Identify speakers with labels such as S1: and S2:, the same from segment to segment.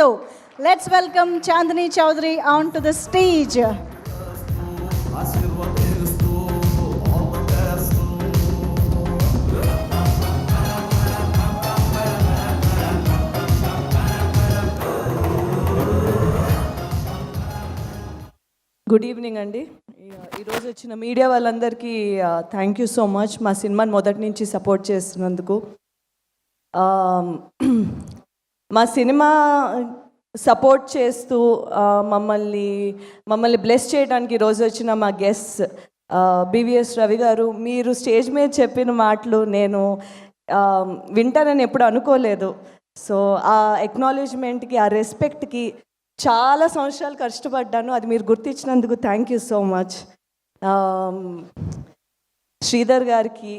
S1: Ito. Let's welcome Chandni Chowdhury onto the stage.
S2: Good evening అండి. ఈరోజు వచ్చిన media వాళ్ళందరికీ థ్యాంక్ యూ సో మచ్ మా సినిమాని మొదటి నుంచి సపోర్ట్ చేస్తున్నందుకు. మా సినిమా సపోర్ట్ చేస్తూ మమ్మల్ని బ్లెస్ చేయడానికి ఈరోజు వచ్చిన మా గెస్ట్ బివిఎస్ రవి గారు. మీరు స్టేజ్ మీద చెప్పిన మాటలు నేను వింటానని ఎప్పుడు అనుకోలేదు. సో ఆ ఎక్నాలెడ్జ్మెంట్కి, ఆ రెస్పెక్ట్కి చాలా సంవత్సరాలు కష్టపడ్డాను. అది మీరు గుర్తించినందుకు thank you so much. Sridhar గారికి,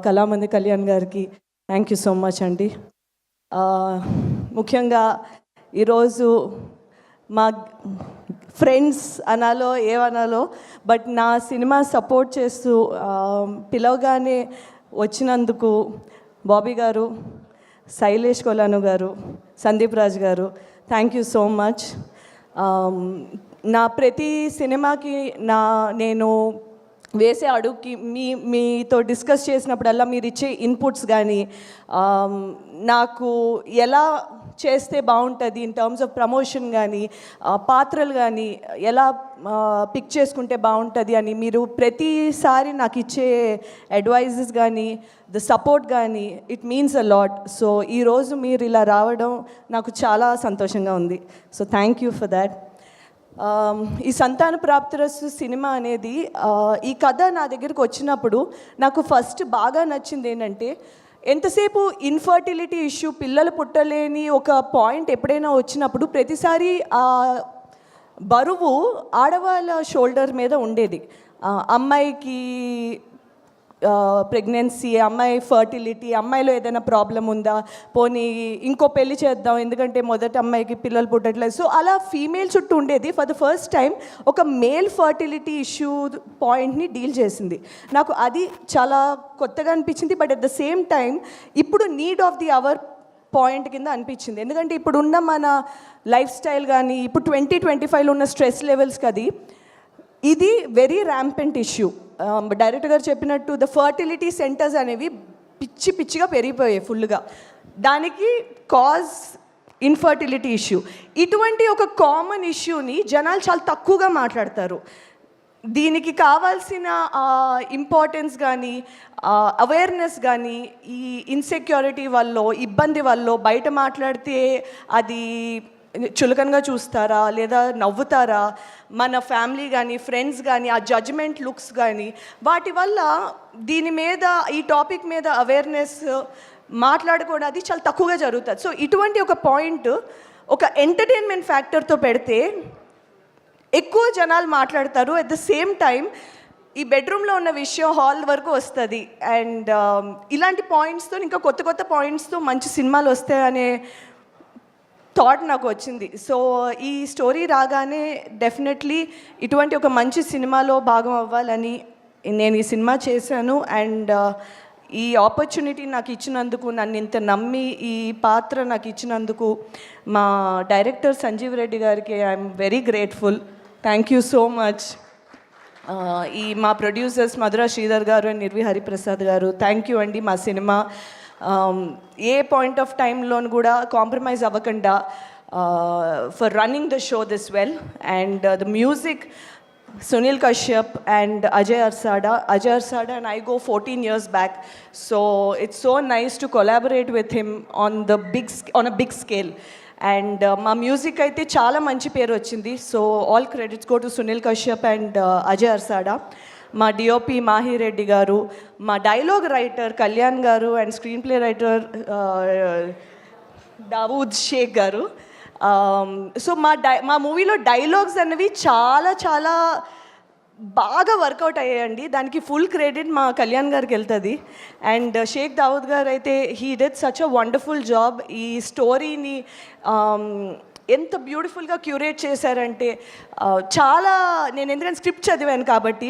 S2: కళామంది కళ్యాణ్ గారికి థ్యాంక్ యూ సో మచ్ అండి. ముఖ్యంగా ఈరోజు మా ఫ్రెండ్స్ అనాలో ఏమనాలో, బట్ నా సినిమా సపోర్ట్ చేస్తూ పిలవగానే వచ్చినందుకు బాబీ గారు, శైలేష్ కొలాను గారు, సందీప్ రాజ్ గారు, థ్యాంక్ యూ సో మచ్. నా ప్రతి సినిమాకి నేను వేసే అడుగుకి మీతో డిస్కస్ చేసినప్పుడల్లా మీరు ఇచ్చే ఇన్పుట్స్ కానీ, నాకు ఎలా చేస్తే బాగుంటుంది ఇన్ టర్మ్స్ ఆఫ్ ప్రమోషన్ కానీ, పాత్రలు కానీ ఎలా పిక్ చేసుకుంటే బాగుంటుంది అని మీరు ప్రతిసారి నాకు ఇచ్చే అడ్వైజెస్ కానీ, ద సపోర్ట్ కానీ, it means a lot. So ఈరోజు మీరు ఇలా రావడం నాకు చాలా సంతోషంగా ఉంది. So thank you for that. ఈ సంతాన ప్రాప్తిరస్తు సినిమా అనేది, ఈ కథ నా దగ్గరికి వచ్చినప్పుడు నాకు ఫస్ట్ బాగా నచ్చింది ఏంటంటే, ఎంతసేపు ఇన్ఫర్టిలిటీ ఇష్యూ, పిల్లలు పుట్టలేని ఒక పాయింట్ ఎప్పుడైనా వచ్చినప్పుడు ప్రతిసారి ఆ బరువు ఆడవాళ్ళ షోల్డర్ మీద ఉండేది. అమ్మాయికి ప్రెగ్నెన్సీ, అమ్మాయి ఫర్టిలిటీ, అమ్మాయిలో ఏదైనా ప్రాబ్లం ఉందా, పోనీ ఇంకో పెళ్లి చేద్దాం ఎందుకంటే మొదటి అమ్మాయికి పిల్లలు పుట్టట్లేదు. సో అలా ఫీమేల్ చుట్టూ ఉండేది. ఫర్ ద ఫస్ట్ టైం ఒక మేల్ ఫర్టిలిటీ ఇష్యూ పాయింట్ని డీల్ చేసింది. నాకు అది చాలా కొత్తగా అనిపించింది. But at the same time ఇప్పుడు need of the hour point కింద అనిపించింది. ఎందుకంటే ఇప్పుడున్న మన లైఫ్ స్టైల్ కానీ, ఇప్పుడు 2025లో ఉన్న స్ట్రెస్ లెవెల్స్కి ఇది వెరీ ర్యాంపెంట్ ఇష్యూ. డైరెక్టర్ గారు చెప్పినట్టు ద ఫర్టిలిటీ సెంటర్స్ అనేవి పిచ్చిగా పెరిగిపోయాయి ఫుల్గా. దానికి కాజ్ ఇన్ఫర్టిలిటీ ఇష్యూ. ఇటువంటి ఒక కామన్ ఇష్యూని జనాలు చాలా తక్కువగా మాట్లాడతారు. దీనికి కావాల్సిన ఇంపార్టెన్స్ కానీ, అవేర్నెస్ కానీ, ఈ ఇన్సెక్యూరిటీ వల్ల, ఇబ్బంది వల్ల బయట మాట్లాడితే అది చులకనగా చూస్తారా లేదా నవ్వుతారా, మన ఫ్యామిలీ కానీ, ఫ్రెండ్స్ కానీ, ఆ జడ్జ్మెంట్ లుక్స్ కానీ, వాటి వల్ల దీని మీద, ఈ టాపిక్ మీద అవేర్నెస్ మాట్లాడుకోవడం అది చాలా తక్కువగా జరుగుతుంది. సో ఇటువంటి ఒక పాయింట్ ఒక ఎంటర్టైన్మెంట్ ఫ్యాక్టర్తో పెడితే ఎక్కువ జనాలు మాట్లాడతారు. అట్ ద సేమ్ టైం ఈ బెడ్రూమ్లో ఉన్న విషయం హాల్ వరకు వస్తుంది. అండ్ ఇలాంటి పాయింట్స్తో, ఇంకా కొత్త పాయింట్స్తో మంచి సినిమాలు వస్తాయనే థాట్ నాకు వచ్చింది. సో ఈ స్టోరీ రాగానే డెఫినెట్లీ ఇటువంటి ఒక మంచి సినిమాలో భాగం అవ్వాలని నేను ఈ సినిమా చేశాను. అండ్ ఈ ఆపర్చునిటీ నాకు ఇచ్చినందుకు, నన్ను ఇంత నమ్మి ఈ పాత్ర నాకు ఇచ్చినందుకు మా డైరెక్టర్ సంజీవ్ రెడ్డి గారికి I'm very grateful. Thank you so much. ఈ మా ప్రొడ్యూసర్స్ మధురా శ్రీధర్ గారు అండ్ నిర్వి హరిప్రసాద్ గారు, థ్యాంక్ యూ అండి. మా సినిమా ఏ పాయింట్ ఆఫ్ టైంలోను కూడా కాంప్రమైజ్ అవ్వకుండా for running the show this well. And the music Sunil Kashyap and Ajay Arsada and I go 14 years back. So it's so nice to collaborate with him on a big scale. And మా music అయితే చాలా మంచి పేరు వచ్చింది. So all credits go to Sunil Kashyap and Ajay Arsada. మా DOP Mahi Reddy గారు, మా dialogue writer Kalyan గారు and screenplay writer Dawood Sheikh గారు. సో మా మూవీలో డైలాగ్స్ అనేవి చాలా బాగా వర్కౌట్ అయ్యాయండి. దానికి ఫుల్ క్రెడిట్ మా కళ్యాణ్ గారికి వెళ్తుంది. అండ్ షేక్ దావూద్ గారు అయితే he did such a wonderful job. ఈ స్టోరీని ఎంత బ్యూటిఫుల్గా క్యూరేట్ చేశారంటే, చాలా నేను ఎందుకంటే స్క్రిప్ట్ చదివాను కాబట్టి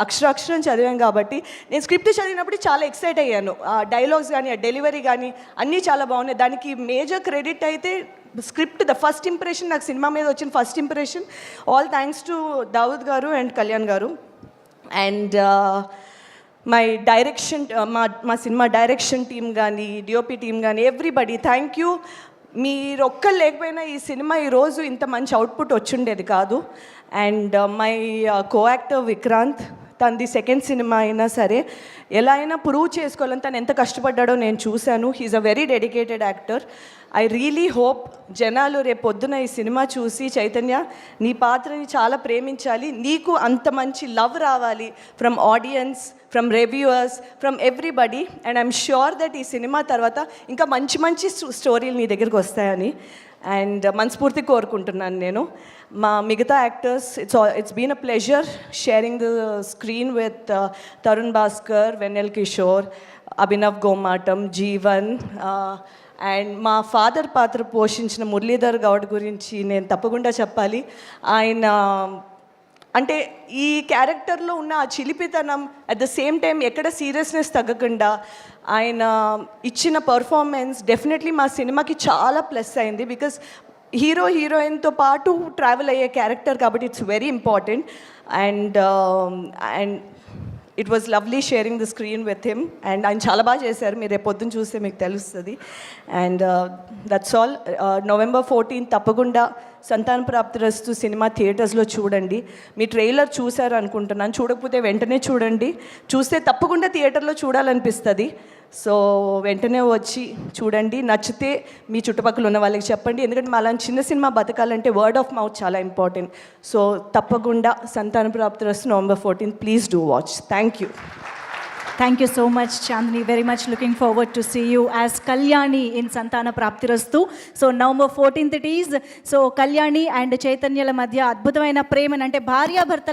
S2: అక్షరాక్షరం చదివాం కాబట్టి నేను స్క్రిప్ట్ చదివినప్పుడు చాలా ఎక్సైట్ అయ్యాను. ఆ డైలాగ్స్ కానీ ఆ డెలివరీ కానీ అన్నీ చాలా బాగున్నాయి. దానికి మేజర్ క్రెడిట్ అయితే స్క్రిప్ట్, ద ఫస్ట్ ఇంప్రెషన్, నాకు సినిమా మీద వచ్చిన first impression all thanks to Dawood గారు అండ్ కళ్యాణ్ గారు. అండ్ మై డైరెక్షన్, మా సినిమా డైరెక్షన్ టీమ్ కానీ డిఓపి టీమ్ కానీ ఎవ్రీబడి థ్యాంక్ యూ. మీరు ఒక్కరు లేకపోయినా ఈ సినిమా ఈరోజు ఇంత మంచి అవుట్పుట్ వచ్చిండేది కాదు. And my co actor Vikrant, తనది సెకండ్ సినిమా అయినా సరే ఎలా అయినా ప్రూవ్ చేసుకోవాలని తను ఎంత కష్టపడ్డాడో నేను చూశాను. He's a very dedicated actor. I really hope జనాలు రేపు పొద్దున ఈ సినిమా చూసి చైతన్య నీ పాత్రని చాలా ప్రేమించాలి, నీకు అంత మంచి లవ్ రావాలి from audience, from reviewers, from everybody. And I'm sure that ఈ సినిమా తర్వాత ఇంకా మంచి మంచి స్టోరీలు నీ దగ్గరికి వస్తాయని అండ్ మనస్ఫూర్తి కోరుకుంటున్నాను నేను. మా మిగతా actors, it's been a pleasure sharing the screen with Tarun Bhaskar, Vennela Kishore, Abhinav Gomatam, Jeevan. And మా ఫాదర్ పాత్ర పోషించిన మురళీధర్ గౌడ్ గురించి నేను తప్పకుండా చెప్పాలి. ఆయన అంటే ఈ క్యారెక్టర్లో ఉన్న ఆ చిలిపితనం, అట్ ద సేమ్ టైం ఎక్కడ సీరియస్నెస్ తగ్గకుండా ఆయన ఇచ్చిన పర్ఫార్మెన్స్ డెఫినెట్లీ మా సినిమాకి చాలా ప్లస్ అయింది. బికాస్ హీరో హీరోయిన్తో పాటు ట్రావెల్ అయ్యే క్యారెక్టర్ కాబట్టి it's very important. And it was lovely sharing the screen with him. And ఆయన చాలా బాగా చేశారు, మీరు రేపు పొద్దున్న చూస్తే మీకు తెలుస్తుంది. And that's all. November 14 తప్పకుండా సంతాన ప్రాప్తిరస్తు సినిమా థియేటర్స్లో చూడండి. మీ ట్రైలర్ చూశారు అనుకుంటున్నాను, చూడకపోతే వెంటనే చూడండి, చూస్తే తప్పకుండా థియేటర్లో చూడాలనిపిస్తుంది. సో వెంటనే వచ్చి చూడండి, నచ్చితే మీ చుట్టుపక్కల ఉన్న వాళ్ళకి చెప్పండి. ఎందుకంటే మా అలాంటి చిన్న సినిమా బతకాలంటే వర్డ్ ఆఫ్ మౌత్ చాలా ఇంపార్టెంట్. సో తప్పకుండా సంతాన ప్రాప్తిరస్తు November 14 please do watch. Thank you.
S1: Thank you so much, Chandni. Very much looking forward to see you as Kalyani in Santana Praptirastu. So November 14th it is. So Kalyani and Chaitanyala madhya adbhutamaina prema ante bharya bhartala